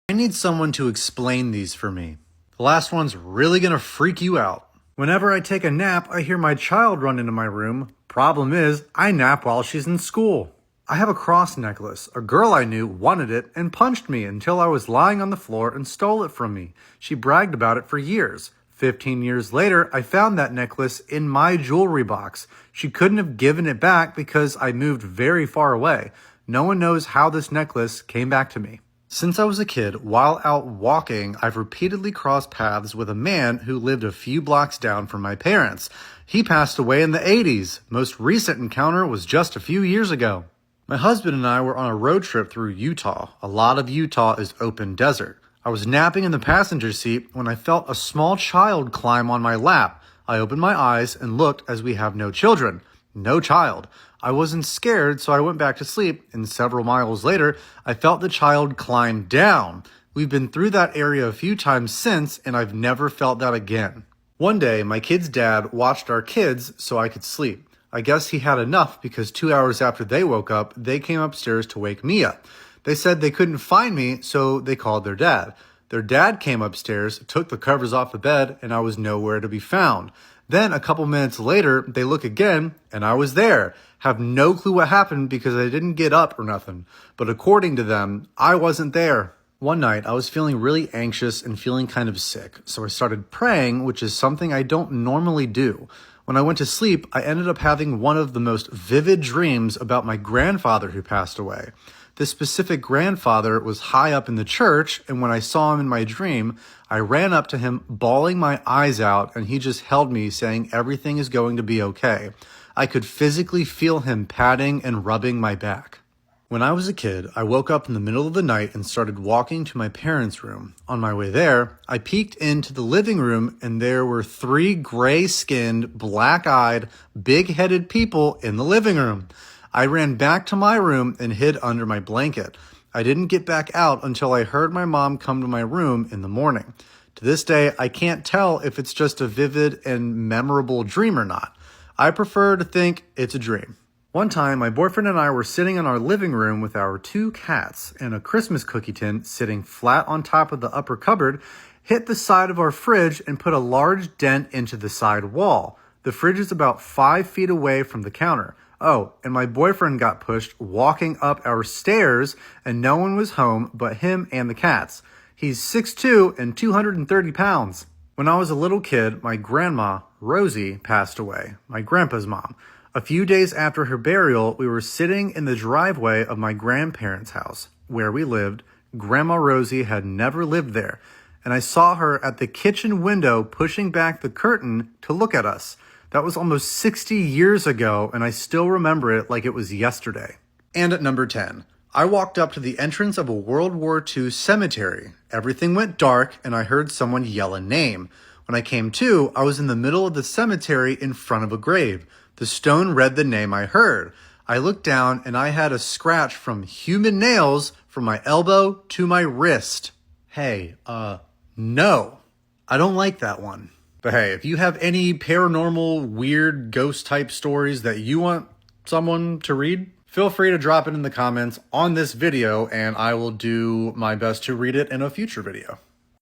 I need someone to explain these for me. The last one's really gonna freak you out. Whenever I take a nap, I hear my child run into my room. Problem is, I nap while she's in school. I have a cross necklace. A girl I knew wanted it and punched me until I was lying on the floor and stole it from me. She bragged about it for years. 15 years later, I found that necklace in my jewelry box. She couldn't have given it back because I moved very far away. No one knows how this necklace came back to me. Since I was a kid, while out walking, I've repeatedly crossed paths with a man who lived a few blocks down from my parents. He passed away in the 80s. Most recent encounter was just a few years ago. My husband and I were on a road trip through Utah. A lot of Utah is open desert. I was napping in the passenger seat when I felt a small child climb on my lap. I opened my eyes and looked as we have no children. No child. I wasn't scared, so I went back to sleep, and several miles later, I felt the child climb down. We've been through that area a few times since, and I've never felt that again. One day, my kid's dad watched our kids so I could sleep. I guess he had enough because 2 hours after they woke up, they came upstairs to wake me up. They said they couldn't find me, so they called their dad. Their dad came upstairs, took the covers off the bed, and I was nowhere to be found. Then a couple minutes later, they look again, and I was there. Have no clue what happened because I didn't get up or nothing. But according to them, I wasn't there. One night, I was feeling really anxious and feeling kind of sick, so I started praying, which is something I don't normally do. When I went to sleep, I ended up having one of the most vivid dreams about my grandfather who passed away. This specific grandfather was high up in the church, and when I saw him in my dream, I ran up to him, bawling my eyes out, and he just held me, saying everything is going to be okay. I could physically feel him patting and rubbing my back. When I was a kid, I woke up in the middle of the night and started walking to my parents' room. On my way there, I peeked into the living room, and there were 3 gray-skinned, black-eyed, big-headed people in the living room. I ran back to my room and hid under my blanket. I didn't get back out until I heard my mom come to my room in the morning. To this day, I can't tell if it's just a vivid and memorable dream or not. I prefer to think it's a dream. One time, my boyfriend and I were sitting in our living room with our 2 cats, and a Christmas cookie tin sitting flat on top of the upper cupboard hit the side of our fridge and put a large dent into the side wall. The fridge is about 5 feet away from the counter. Oh, and my boyfriend got pushed walking up our stairs, and no one was home but him and the cats. He's 6'2" and 230 pounds. When I was a little kid, my grandma, Rosie, passed away, my grandpa's mom. A few days after her burial, we were sitting in the driveway of my grandparents' house, where we lived. Grandma Rosie had never lived there, and I saw her at the kitchen window pushing back the curtain to look at us. That was almost 60 years ago, and I still remember it like it was yesterday. And at number 10, I walked up to the entrance of a World War II cemetery. Everything went dark, and I heard someone yell a name. When I came to, I was in the middle of the cemetery in front of a grave. The stone read the name I heard. I looked down, and I had a scratch from human nails from my elbow to my wrist. Hey, no. I don't like that one. But hey, if you have any paranormal, weird, ghost-type stories that you want someone to read, feel free to drop it in the comments on this video, and I will do my best to read it in a future video.